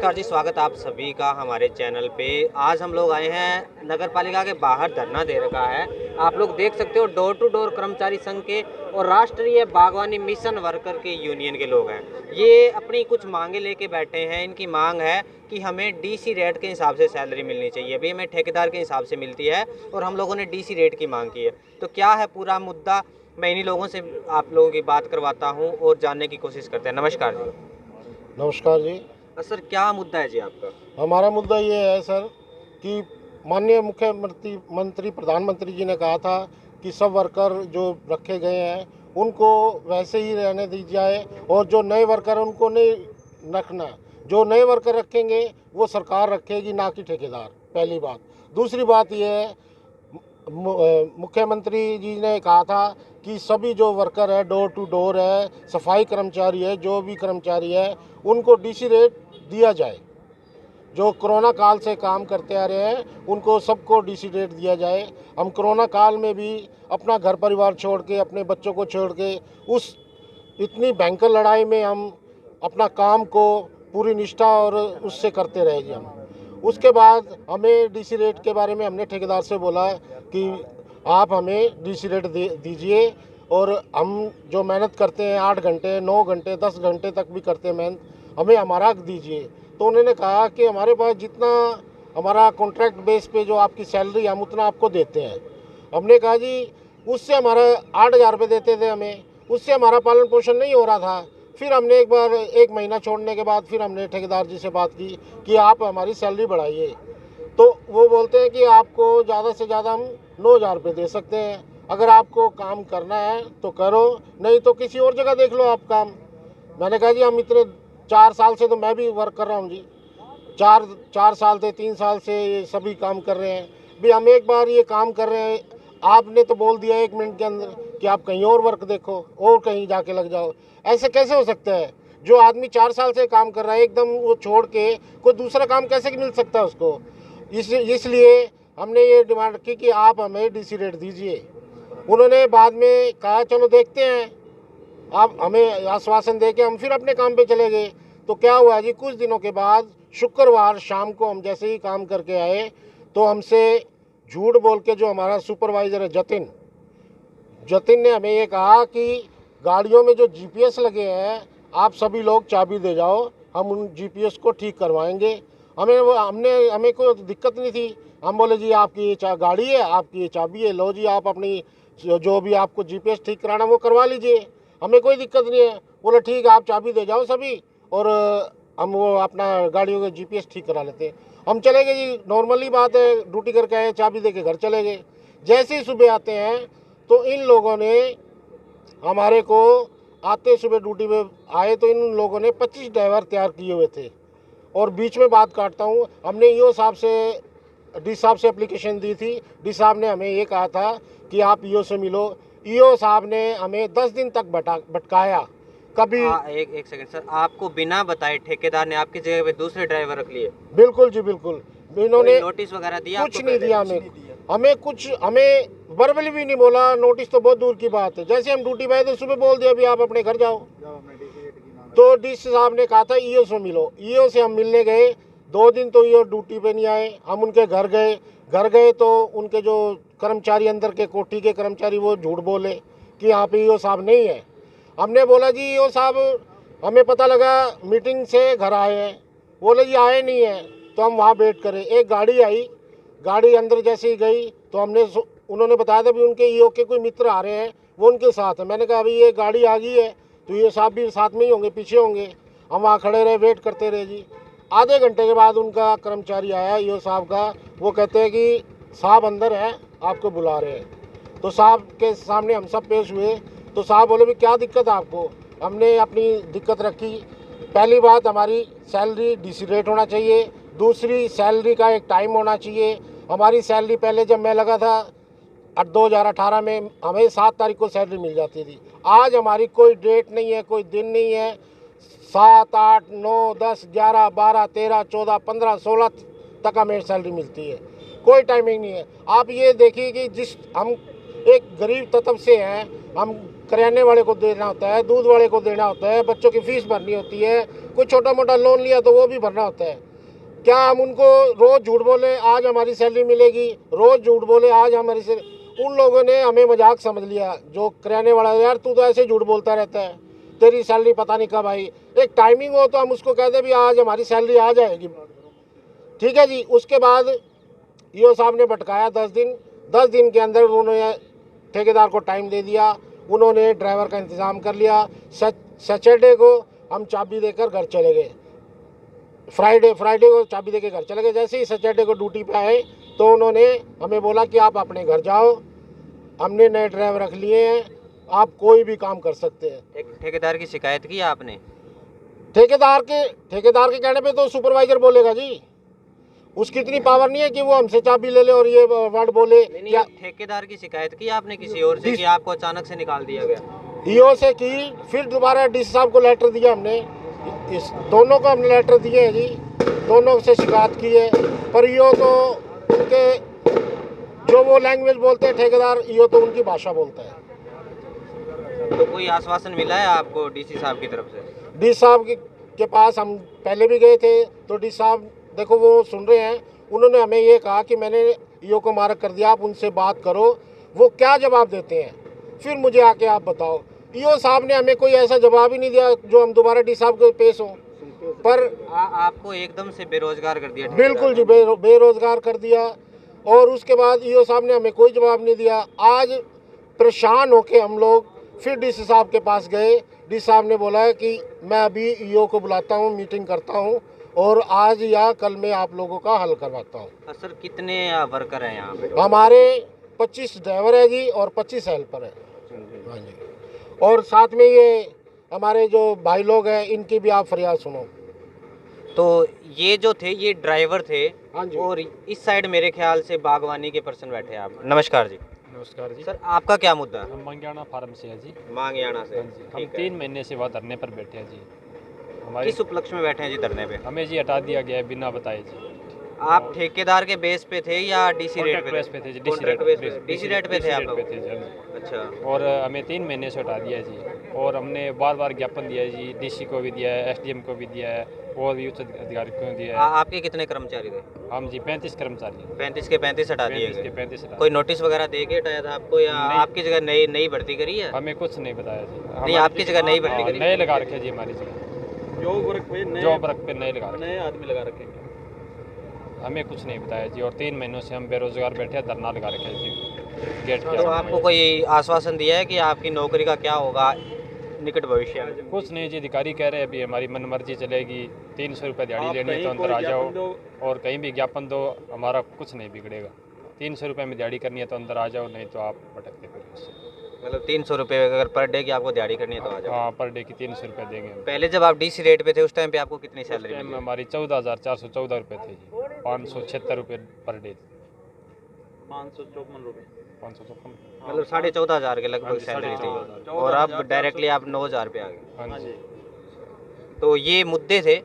नमस्कार जी, स्वागत आप सभी का हमारे चैनल पे। आज हम लोग आए हैं नगर पालिका के बाहर, धरना दे रखा है। आप लोग देख सकते हो, डोर टू डोर कर्मचारी संघ के और राष्ट्रीय बागवानी मिशन वर्कर के यूनियन के लोग हैं। ये अपनी कुछ मांगे लेके बैठे हैं। इनकी मांग है कि हमें डीसी रेट के हिसाब से सैलरी मिलनी चाहिए। अभी हमें ठेकेदार के हिसाब से मिलती है और हम लोगों ने डीसी रेट की मांग की है। तो क्या है पूरा मुद्दा, मैं इन्हीं लोगों से आप लोगों की बात करवाता हूँ और जानने की कोशिश करते हैं। नमस्कार जी। नमस्कार जी। सर, क्या मुद्दा है जी आपका? हमारा मुद्दा ये है सर कि माननीय मुख्यमंत्री प्रधानमंत्री जी ने कहा था कि सब वर्कर जो रखे गए हैं उनको वैसे ही रहने दी जाए और जो नए वर्कर हैं उनको नहीं रखना। जो नए वर्कर रखेंगे वो सरकार रखेगी, ना कि ठेकेदार। पहली बात। दूसरी बात ये है, मुख्यमंत्री जी ने कहा था कि सभी जो वर्कर है, डोर टू डोर है, सफाई कर्मचारी है, जो भी कर्मचारी है, उनको डीसी रेट दिया जाए। जो कोरोना काल से काम करते आ रहे हैं उनको सबको डीसी रेट दिया जाए। हम कोरोना काल में भी अपना घर परिवार छोड़ के, अपने बच्चों को छोड़ के, उस इतनी भयंकर लड़ाई में हम अपना काम को पूरी निष्ठा और उससे करते रहे जी हम। उसके बाद हमें डीसी रेट के बारे में हमने ठेकेदार से बोला कि आप हमें डीसी रेट दीजिए और हम जो मेहनत करते हैं 8 घंटे, 9 घंटे, 10 घंटे तक भी करते हैं मेहनत, हमें हमारा हक दीजिए। तो उन्होंने कहा कि हमारे पास जितना हमारा कॉन्ट्रैक्ट बेस पे जो आपकी सैलरी हम उतना आपको देते हैं। हमने कहा जी उससे हमारा 8,000 रुपये देते थे हमें, उससे हमारा पालन पोषण नहीं हो रहा था। फिर हमने एक बार 1 महीना छोड़ने के बाद फिर हमने ठेकेदार जी से बात की कि आप हमारी सैलरी बढ़ाइए। तो वो बोलते हैं कि आपको ज़्यादा से ज़्यादा हम 9,000 रुपये दे सकते हैं। अगर आपको काम करना है तो करो, नहीं तो किसी और जगह देख लो आप काम। मैंने कहा जी हम इतने 4 साल से तो मैं भी वर्क कर रहा हूँ जी, 4 साल से 3 साल से ये सभी काम कर रहे हैं। भी हम एक बार ये काम कर रहे हैं, आपने तो बोल दिया 1 मिनट के अंदर कि आप कहीं और वर्क देखो और कहीं जाके लग जाओ। ऐसे कैसे हो सकता है? जो आदमी 4 साल से काम कर रहा है एकदम वो छोड़ के कोई दूसरा काम कैसे मिल सकता है उसको? इसलिए हमने ये डिमांड की कि आप हमें डीसी रेट दीजिए। उन्होंने बाद में कहा चलो देखते हैं, आप हमें आश्वासन दे के हम फिर अपने काम पे चले गए। तो क्या हुआ जी, कुछ दिनों के बाद शुक्रवार शाम को हम जैसे ही काम करके आए तो हमसे झूठ बोल के जो हमारा सुपरवाइज़र है जतिन ने हमें ये कहा कि गाड़ियों में जो जीपीएस लगे हैं आप सभी लोग चाबी दे जाओ, हम उन जीपीएस को ठीक करवाएंगे। हमें कोई दिक्कत नहीं थी। हम बोले जी आपकी ये गाड़ी है, आपकी ये चाबी है, लो जी आप अपनी जो भी आपको जीपीएस ठीक कराना वो करवा लीजिए, हमें कोई दिक्कत नहीं है। बोले ठीक है आप चाबी दे जाओ सभी और हम वो अपना गाड़ियों के जीपीएस ठीक करा लेते हैं। हम चले गए जी, नॉर्मली बात है, ड्यूटी करके आए, चाबी दे के घर चले गए। जैसे ही सुबह आते हैं तो इन लोगों ने हमारे को आते सुबह ड्यूटी पे आए तो इन लोगों ने 25 ड्राइवर तैयार किए हुए थे। और बीच में बात काटता हूँ, हमने ईओ साहब से, डी साहब से एप्लीकेशन दी थी। डी साहब ने हमें ये कहा था कि आप ईओ से मिलो। ईओ साहब ने हमें 10 दिन तक भटकाया। कभी एक सेकंड सर, आपको बिना बताए ठेकेदार ने आपकी जगह पे दूसरे ड्राइवर रख लिए? बिल्कुल जी बिल्कुल। इन्होंने नोटिस वगैरह दिया? कुछ नहीं दिया हमें वर्बली भी नहीं बोला। नोटिस तो बहुत दूर की बात है। जैसे हम ड्यूटी पे आए तो सुबह बोल दिया अभी आप अपने घर जाओ। तो डीसी साहब ने कहा था ईओ से मिलो। ईओ से हम मिलने गए, 2 दिन तो ईओ ड्यूटी पे नहीं आए। हम उनके घर गए तो उनके जो कर्मचारी अंदर के कोठी के कर्मचारी वो झूठ बोले कि यहाँ पे ईओ साहब नहीं है। हमने बोला जी ईओ साहब, हमें पता लगा मीटिंग से घर आए हैं। बोले जी आए नहीं है। तो हम वहाँ वेट करें। एक गाड़ी आई, गाड़ी अंदर जैसे ही गई तो उन्होंने बताया था भी उनके ईओ के कोई मित्र आ रहे हैं, वो उनके साथ है। मैंने कहा अभी ये गाड़ी आ गई है तो ये साहब भी साथ में ही होंगे, पीछे होंगे। हम वहाँ खड़े रहे, वेट करते रहे जी। आधे घंटे के बाद उनका कर्मचारी आया ईओ साहब का। वो कहते हैं कि साहब अंदर है, आपको बुला रहे हैं। तो साहब के सामने हम सब पेश हुए। तो साहब बोले भी क्या दिक्कत है आपको? हमने अपनी दिक्कत रखी। पहली बात, हमारी सैलरी डीसी रेट होना चाहिए। दूसरी, सैलरी का एक टाइम होना चाहिए। हमारी सैलरी पहले जब मैं लगा था 2018 में हमें 7 तारीख को सैलरी मिल जाती थी। आज हमारी कोई डेट नहीं है, कोई दिन नहीं है। 7, 8, 9, 10, 11, 12, 13, 14, 15, 16 तक हमें सैलरी मिलती है। कोई टाइमिंग नहीं है। आप ये देखिए कि हम एक गरीब तत्व से हैं, हम करियाने वाले को देना होता है, दूध वाले को देना होता है, बच्चों की फीस भरनी होती है, कोई छोटा मोटा लोन लिया तो वो भी भरना होता है। क्या हम उनको रोज़ झूठ बोले आज हमारी सैलरी मिलेगी, रोज़ झूठ बोले आज हमारी उन लोगों ने हमें मजाक समझ लिया। जो करियाने वाला, यार तू तो ऐसे झूठ बोलता रहता है, तेरी सैलरी पता नहीं कब आई। एक टाइमिंग हो तो हम उसको कह दें भी आज हमारी सैलरी आ जाएगी, ठीक है जी। उसके बाद ईओ साहब ने भटकाया 10 दिन। 10 दिन के अंदर उन्होंने ठेकेदार को टाइम दे दिया, उन्होंने ड्राइवर का इंतज़ाम कर लिया। सैटरडे को हम चाबी देकर घर चले गए, फ्राइडे को चाबी देकर घर चले गए। जैसे ही सैटरडे को ड्यूटी पे आए तो उन्होंने हमें बोला कि आप अपने घर जाओ, हमने नए ड्राइवर रख लिए हैं, आप कोई भी काम कर सकते हैं। ठेकेदार की शिकायत की आपने? ठेकेदार के कहने पे तो सुपरवाइजर बोलेगा जी, उसकी इतनी पावर नहीं है कि वो हमसे चाबी ले ले और ये वर्ड बोले। क्या ठेकेदार की शिकायत की आपने किसी और से कि आपको अचानक से निकाल दिया गया? ईओ से की, फिर दोबारा डीसी साहब को लेटर दिया हमने, इस दोनों को हमने लेटर दिए हैं जी, दोनों से शिकायत की है। पर ईओ तो उनके जो वो लैंग्वेज बोलते हैं ठेकेदार, ईओ तो उनकी भाषा बोलता है। तो कोई आश्वासन मिला है आपको डीसी साहब की तरफ से? डी साहब के पास हम पहले भी गए थे तो डी साहब देखो वो सुन रहे हैं, उन्होंने हमें ये कहा कि मैंने ईओ को मार्क कर दिया, आप उनसे बात करो। वो क्या जवाब देते हैं फिर मुझे आके आप बताओ। ईओ साहब ने हमें कोई ऐसा जवाब ही नहीं दिया जो हम दोबारा डी साहब को पेश हों। पर आपको एकदम से बेरोजगार कर दिया? बिल्कुल जी, बेरोजगार कर दिया। और उसके बाद ईओ साहब ने हमें कोई जवाब नहीं दिया। आज परेशान होके हम लोग फिर डीसी साहब के पास गए। डी साहब ने बोला है कि मैं अभी ईओ को बुलाता हूँ, मीटिंग करता हूँ और आज या कल में आप लोगों का हल करवाता हूँ। सर कितने वर्कर हैं यहाँ पे? हमारे 25 ड्राइवर है जी और 25 हेल्पर है। हाँ जी, और साथ में ये हमारे जो भाई लोग हैं इनकी भी आप फरियाद सुनो। तो ये जो थे ये ड्राइवर थे। हाँ जी। और इस साइड मेरे ख्याल से बागवानी के पर्सन बैठे हैं। आप नमस्कार जी। नमस्कार जी। सर आपका क्या मुद्दा है? हम मांगियाना फार्म से है जी। मांगियाना से? हाँ जी, हम 3 महीने से वहाँ धरने पर बैठे हैं जी। हमारी किस उपलक्ष्य में बैठे हैं जी धरने पे? हमें जी हटा दिया गया है बिना बताए जी। आप ठेकेदार के बेस पे थे या डीसी रेट पे? बेस पे थे जी। कॉन्ट्रैक्ट बेस पे? डीसी रेट पे थे आप लोग? थे जी, हाँ जी। अच्छा। और हमें 3 महीने से हटा दिया है जी। और हमने बार बार ज्ञापन दिया है जी, डीसी को भी दिया है, एसडीएम को भी दिया है और भी उच्च अधिकारी को दिया है। आपके कितने कर्मचारी थे? हम जी 35 कर्मचारी। 35 के 35 हटा दिए 35 के गए। 35 हटा। कोई नोटिस वगैरह दे के हटाया था आपको या आपकी जगह नई भर्ती करी है? हमें कुछ नहीं बताया जी। नहीं, आपकी जगह नई भर्ती करी? नए लगा रखे जी हमारी जगह। जॉब वर्क पे नए लगा रखे, नए आदमी लगा रखेंगे। हमें कुछ नहीं बताया जी। और 3 महीनों से हम बेरोजगार बैठे हैं, धरना लगा रखे हैं जी गेट के। तो आपको कोई आश्वासन दिया है कि आपकी नौकरी का क्या होगा निकट भविष्य में? कुछ नहीं जी, अधिकारी कह रहे हैं अभी हमारी मनमर्जी चलेगी, 300 रुपये दिहाड़ी लेनी है तो अंदर आ जाओ और कहीं भी ज्ञापन दो, हमारा कुछ नहीं बिगड़ेगा। 300 रुपये में दिहाड़ी करनी है तो अंदर आ जाओ, नहीं तो आप भटकते फिर उससे। मतलब 300 रुपये अगर पर डे की आपको दिहाड़ी करनी है तो आ जाओ? हाँ, पर डे की 300 रुपये देंगे हम। पहले जब आप डीसी रेट पे थे उस टाइम पे आपको कितनी सैलरी टाइम मिली? हमारी 14,414 रुपये थे जी। 576 रुपये पर डे। 554 रुपये। 554। मतलब 14,500 के लगभग हाँ जी, सैलरी थी 14,500। और अब डायरेक्टली आप 9,000 पे आ गए। हाँ जी। तो ये मुद्दे थे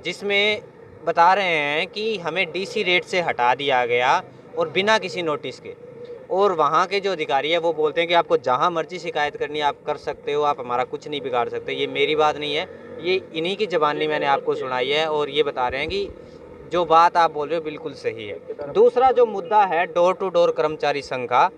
जिसमें बता रहे हैं कि हमें डीसी रेट से हटा दिया गया और बिना किसी नोटिस के। और वहाँ के जो अधिकारी है वो बोलते हैं कि आपको जहाँ मर्जी शिकायत करनी है आप कर सकते हो, आप हमारा कुछ नहीं बिगाड़ सकते। ये मेरी बात नहीं है, ये इन्हीं की ज़बानी मैंने आपको सुनाई है और ये बता रहे हैं कि जो बात आप बोल रहे हो बिल्कुल सही है। दूसरा जो मुद्दा है डोर टू डोर कर्मचारी संघ का,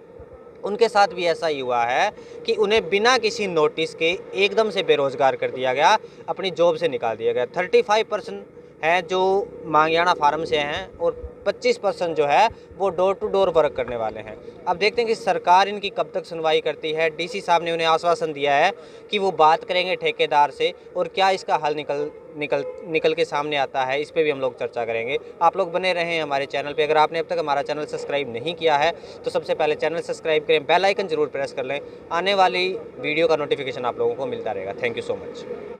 उनके साथ भी ऐसा ही हुआ है कि उन्हें बिना किसी नोटिस के एकदम से बेरोज़गार कर दिया गया, अपनी जॉब से निकाल दिया गया। 35% हैं जो मांगियाना फार्म से हैं और 25% जो है वो डोर टू डोर वर्क करने वाले हैं। अब देखते हैं कि सरकार इनकी कब तक सुनवाई करती है। डीसी साहब ने उन्हें आश्वासन दिया है कि वो बात करेंगे ठेकेदार से और क्या इसका हल निकल के सामने आता है, इस पे भी हम लोग चर्चा करेंगे। आप लोग बने रहें हमारे चैनल पे। अगर आपने अब तक हमारा चैनल सब्सक्राइब नहीं किया है तो सबसे पहले चैनल सब्सक्राइब करें, बेल आइकन ज़रूर प्रेस कर लें। आने वाली वीडियो का नोटिफिकेशन आप लोगों को मिलता रहेगा। Thank you so much.